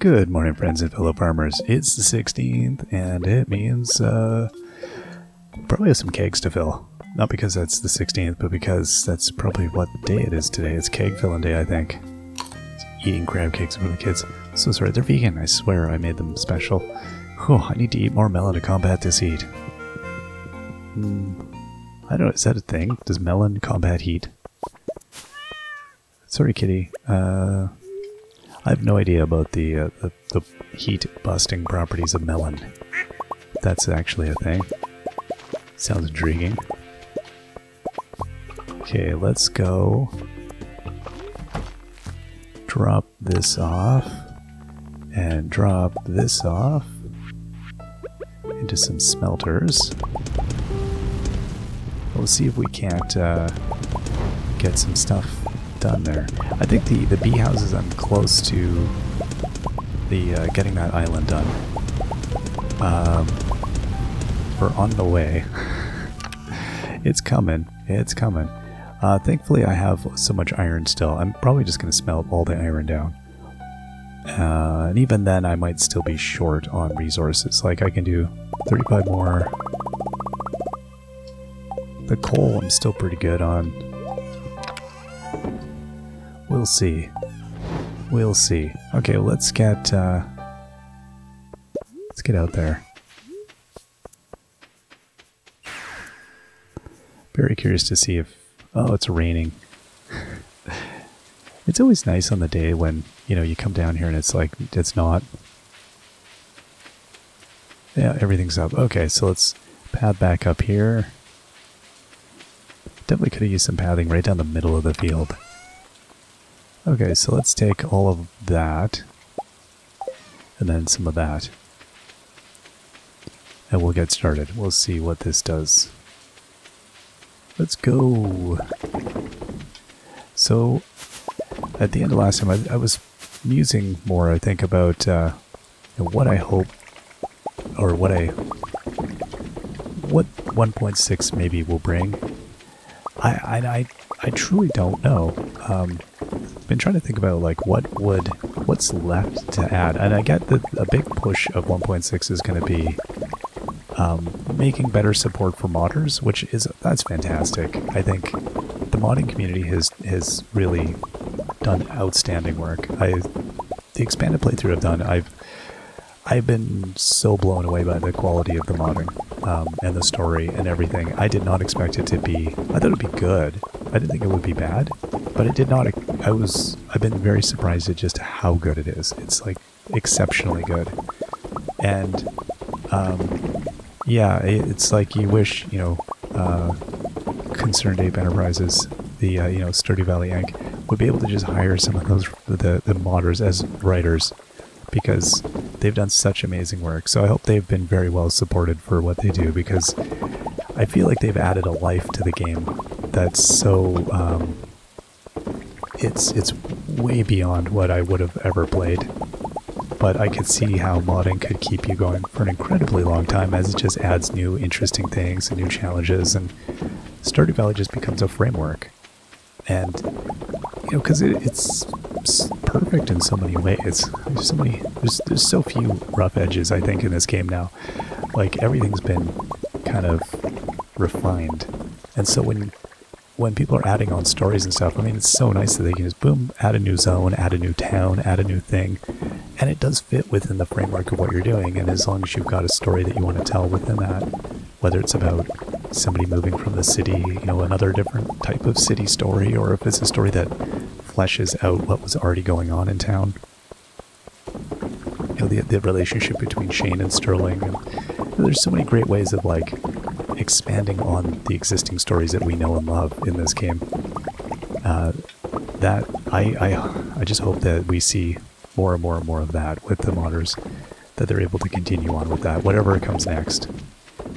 Good morning, friends and fellow farmers. It's the 16th, and it means probably have some kegs to fill. Not because that's the 16th, but because that's probably what day it is today. It's keg filling day, I think. It's eating crab cakes for the kids. So sorry, they're vegan. I swear I made them special. Whew, I need to eat more melon to combat this heat. I don't know, is that a thing? Does melon combat heat? Sorry, kitty. I have no idea about the heat-busting properties of melon. That's actually a thing. Sounds intriguing. Okay, let's go drop this off and drop this off into some smelters. We'll see if we can't get some stuff done there. I think the bee houses, I'm close to the getting that island done. We're on the way. It's coming. It's coming. Thankfully, I have so much iron still. I'm probably just going to smelt all the iron down. And even then, I might still be short on resources. Like, I can do 35 more. The coal, I'm still pretty good on. We'll see. We'll see. Okay, let's get out there. Very curious to see if... Oh, it's raining. It's always nice on the day when, you know, you come down here and it's like, it's not. Yeah, everything's up. Okay, so let's path back up here. Definitely could have used some pathing right down the middle of the field. Okay, so let's take all of that, and then some of that, and we'll get started. We'll see what this does. Let's go! So, at the end of last time, I was musing more, I think, about what I hope, or what 1.6 maybe will bring. I truly don't know. Been trying to think about like what's left to add, and I get that a big push of 1.6 is going to be making better support for modders, that's fantastic. I think the modding community has really done outstanding work. The expanded playthrough I've done, I've been so blown away by the quality of the modding and the story and everything. I did not expect it to be. I thought it would be good. I didn't think it would be bad, but it did not. I've been very surprised at just how good it is. It's like exceptionally good, and yeah, it's like you wish, you know, Concerned Ape Enterprises, the you know, Stardew Valley Inc. would be able to just hire some of those the modders as writers, because they've done such amazing work. So I hope they've been very well supported for what they do, because I feel like they've added a life to the game that's so it's way beyond what I would have ever played. But I could see how modding could keep you going for an incredibly long time, as it just adds new interesting things and new challenges, and Stardew Valley just becomes a framework. And you know, because it's perfect in so many ways. There's so many, there's so few rough edges, I think, in this game now. Like, everything's been kind of refined. And so when people are adding on stories and stuff, I mean, it's so nice that they can just, boom, add a new zone, add a new town, add a new thing. And it does fit within the framework of what you're doing. And as long as you've got a story that you want to tell within that, whether it's about somebody moving from the city, you know, another different type of city story, or if it's a story that fleshes out what was already going on in town. You know, the relationship between Shane and Sterling. And, you know, there's so many great ways of, like, expanding on the existing stories that we know and love in this game. That I just hope that we see more and more and more of that with the modders, that they're able to continue on with that, whatever comes next,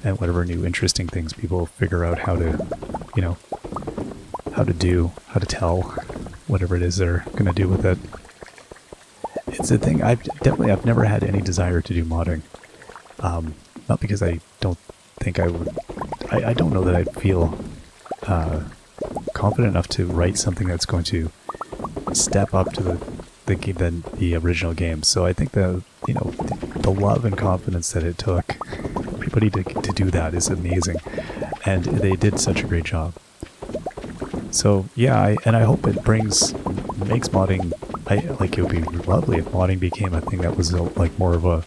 and whatever new interesting things people figure out how to, you know, how to tell, whatever it is they're going to do with it. It's a thing. I've never had any desire to do modding. Not because I don't think I would. I don't know that I'd feel confident enough to write something that's going to step up to the the original game. So I think the the love and confidence that it took everybody to do that is amazing, and they did such a great job. So yeah, I hope it makes modding. It would be lovely if modding became a thing that was like more of a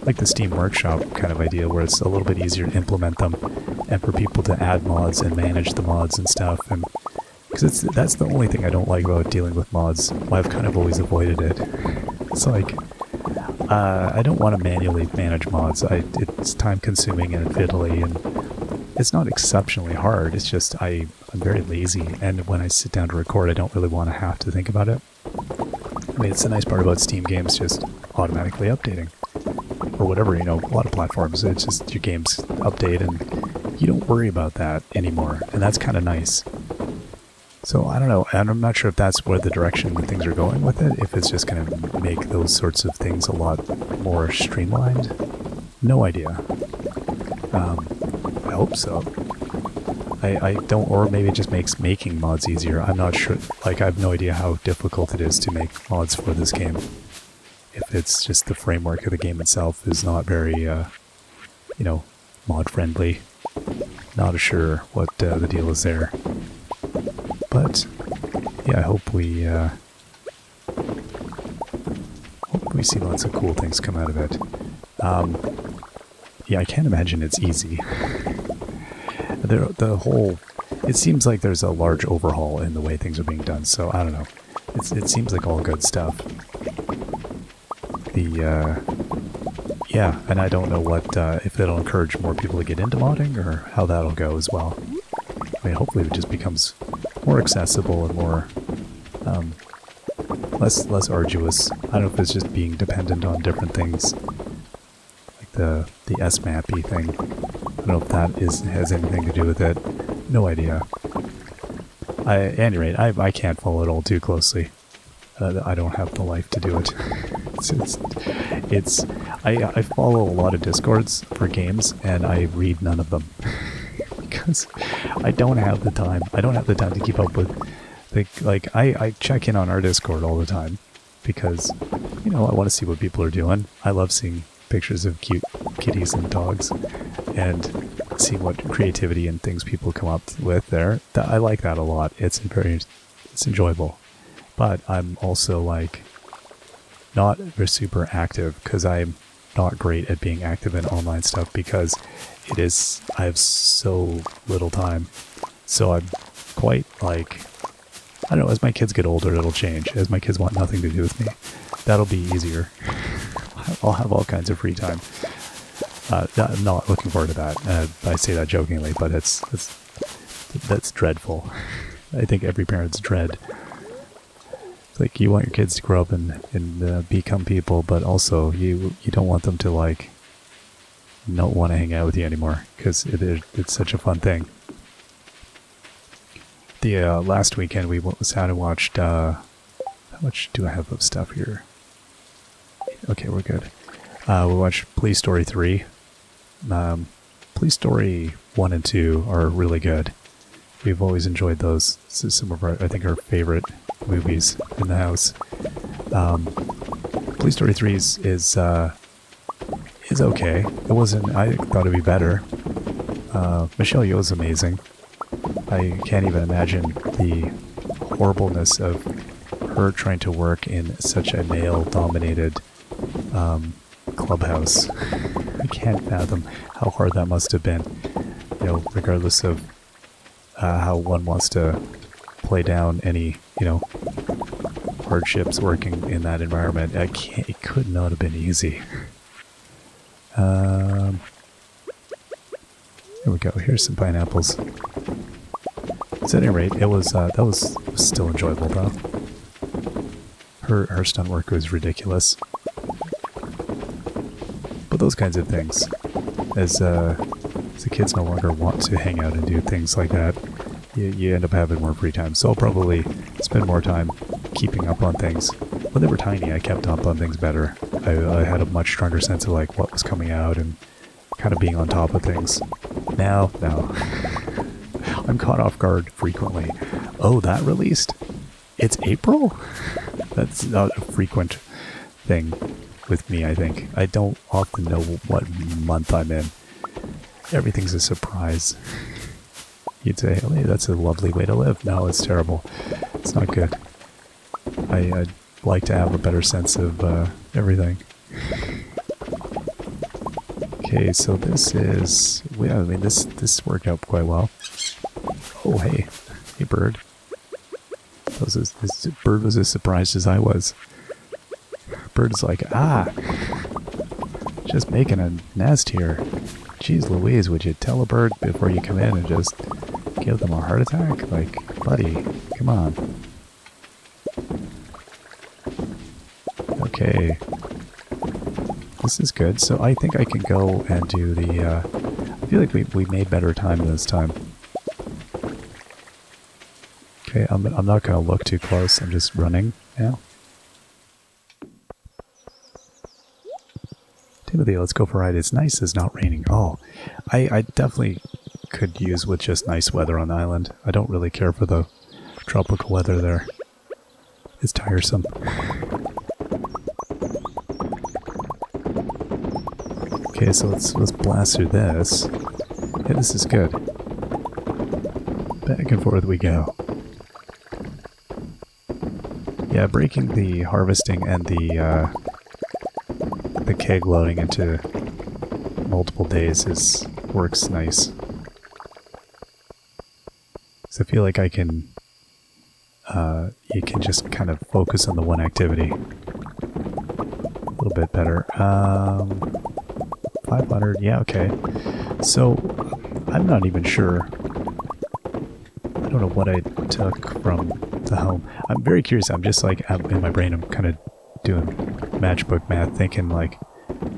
like the Steam Workshop kind of idea, where it's a little bit easier to implement them, and for people to add mods and manage the mods and stuff. And because that's the only thing I don't like about dealing with mods. Why I've kind of always avoided it. It's like I don't want to manually manage mods. It's time consuming and fiddly, and it's not exceptionally hard. It's just I'm very lazy, and when I sit down to record, I don't really want to have to think about it. I mean, it's the nice part about Steam games just automatically updating. Or whatever, a lot of platforms, it's just your games update and you don't worry about that anymore, and that's kind of nice. So I don't know, and I'm not sure if that's where the direction things are going with it, if it's just going to make those sorts of things a lot more streamlined. No idea. I hope so. I don't, or maybe it just makes making mods easier. I'm not sure, like I have no idea how difficult it is to make mods for this game. If it's just the framework of the game itself is not very, mod friendly. Not sure what the deal is there. But yeah, I hope we see lots of cool things come out of it. Yeah, I can't imagine it's easy. It seems like there's a large overhaul in the way things are being done. So I don't know. It seems like all good stuff. Yeah, and I don't know what, if it'll encourage more people to get into modding, or how that'll go as well. I mean, hopefully it just becomes more accessible and more, less arduous. I don't know if it's just being dependent on different things, like the S-mappy thing. I don't know if that has anything to do with it. No idea. At any rate, I can't follow it all too closely. I don't have the life to do it. I follow a lot of Discords for games, and I read none of them. Because I don't have the time. I don't have the time to keep up with... I check in on our Discord all the time, because, I want to see what people are doing. I love seeing pictures of cute kitties and dogs, and seeing what creativity and things people come up with there. I like that a lot. It's enjoyable. But I'm also not super active, because I'm not great at being active in online stuff, because I have so little time. So I'm quite I don't know, as my kids get older it'll change. As my kids want nothing to do with me, that'll be easier. I'll have all kinds of free time. I'm not looking forward to that. I say that jokingly, but that's dreadful. I think every parent's dread. It's like you want your kids to grow up and become people, but also you don't want them to not want to hang out with you anymore, because it's such a fun thing. The last weekend we sat and watched. How much do I have of stuff here? Okay, we're good. We watched Police Story 3. Police Story 1 and 2 are really good. We've always enjoyed those. This is some of our favorite movies in the house. Police Story 3 is okay. It wasn't. I thought it'd be better. Michelle Yeoh's amazing. I can't even imagine the horribleness of her trying to work in such a male-dominated clubhouse. I can't fathom how hard that must have been. Regardless of how one wants to play down any, hardships working in that environment. It could not have been easy. Here we go. Here's some pineapples. So at any rate, that was still enjoyable though. Her stunt work was ridiculous. But those kinds of things, as the kids no longer want to hang out and do things like that, you end up having more free time. So I'll probably spend more time keeping up on things. When they were tiny, I kept up on things better. I had a much stronger sense of what was coming out and kind of being on top of things. Now, no. I'm caught off guard frequently. Oh, that released? It's April? That's not a frequent thing with me, I think. I don't often know what month I'm in. Everything's a surprise. You'd say, oh, hey, that's a lovely way to live. No, it's terrible. It's not good. I'd like to have a better sense of everything. Okay, so this is... yeah, I mean, this worked out quite well. Oh, hey. Hey, bird. This bird was as surprised as I was. Bird's like, ah! Just making a nest here. Jeez Louise, would you tell a bird before you come in and just give them a heart attack? Like, buddy, come on. Okay. This is good. So I think I can go and do the, I feel like we made better time this time. Okay, I'm not going to look too close. I'm just running now. Timothy, let's go for a ride. It's nice it's not raining. Oh, I definitely could use with just nice weather on the island. I don't really care for the tropical weather there. It's tiresome. Okay, so let's blast through this. Yeah, this is good. Back and forth we go. Yeah, breaking the harvesting and the KEG loading into multiple days works nice. So I feel like I can you can just kind of focus on the one activity a little bit better. 500, yeah, okay. So I'm not even sure. I don't know what I took from the home. I'm very curious. I'm just like, in my brain, I'm kind of doing matchbook math, thinking like,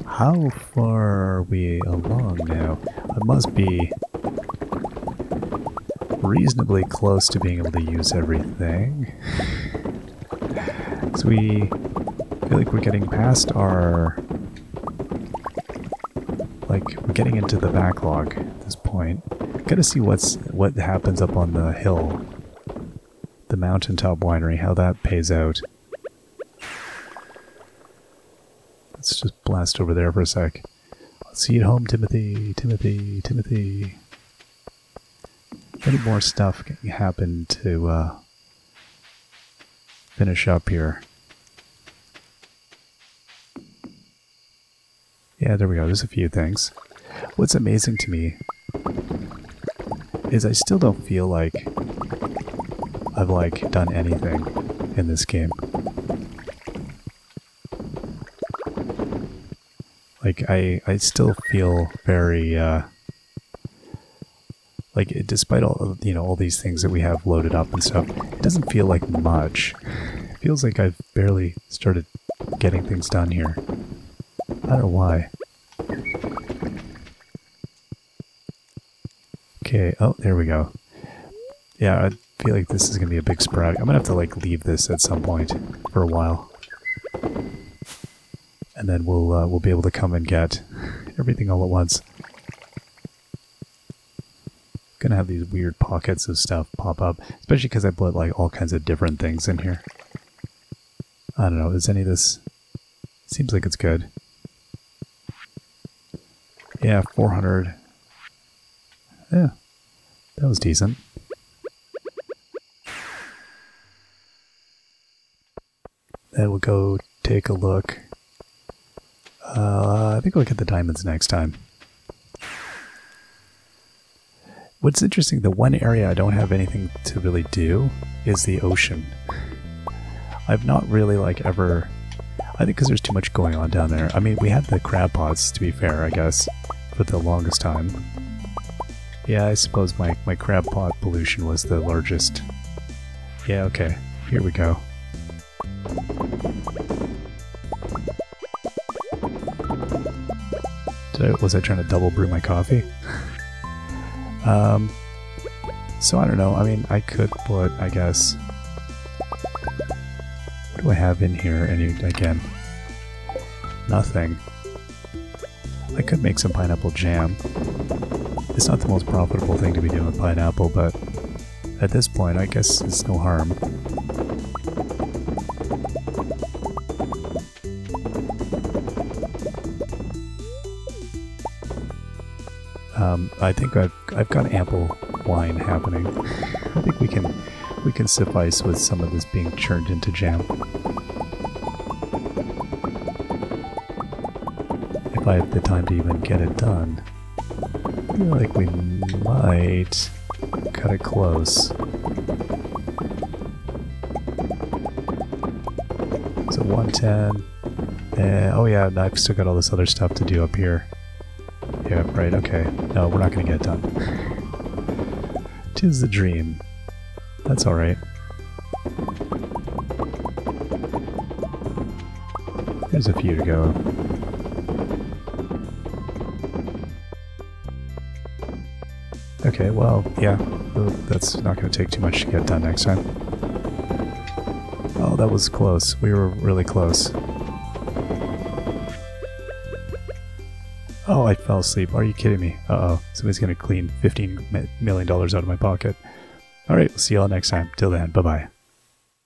how far are we along now? I must be reasonably close to being able to use everything. So we feel like we're getting past our... like, we're getting into the backlog at this point. Gotta see what happens up on the hill. The mountaintop winery, how that pays out. Let's just blast over there for a sec. Let's see you at home, Timothy, Timothy, Timothy. Any more stuff can happen to finish up here? Yeah, there we go. There's a few things. What's amazing to me is I still don't feel like I've like done anything in this game. Like I still feel very like despite all of, you know, all these things that we have loaded up and stuff, it doesn't feel like much. It feels like I've barely started getting things done here. I don't know why. Okay, oh, there we go. Yeah, I feel like this is going to be a big spread. I'm going to have to, like, leave this at some point for a while. And then we'll be able to come and get everything all at once. Gonna have these weird pockets of stuff pop up, especially because I put, like, all kinds of different things in here. I don't know, is any of this... Seems like it's good. Yeah, 400. Yeah, that was decent. Then we'll go take a look. I think we'll get the diamonds next time. What's interesting, the one area I don't have anything to really do is the ocean. I've not really, like, ever... I think because there's too much going on down there. I mean, we had the crab pots, to be fair, I guess, for the longest time. Yeah, I suppose my crab pot pollution was the largest. Yeah, okay. Here we go. Was I trying to double brew my coffee? So I don't know. I mean, I could put, I guess... What do I have in here? Again, nothing. I could make some pineapple jam. It's not the most profitable thing to be doing with pineapple, but at this point, I guess it's no harm. I think I've got ample wine happening. I think we can suffice with some of this being churned into jam. If I have the time to even get it done, I feel like we might cut it close. So 110. Oh yeah, and I've still got all this other stuff to do up here. Yeah, right, okay. No, we're not going to get it done. 'Tis the dream. That's alright. There's a few to go. Okay, well, yeah, that's not going to take too much to get done next time. Oh, that was close. We were really close. Oh, I fell asleep. Are you kidding me? Uh-oh. Somebody's going to clean $15 million out of my pocket. Alright, we'll see y'all next time. Till then, bye-bye.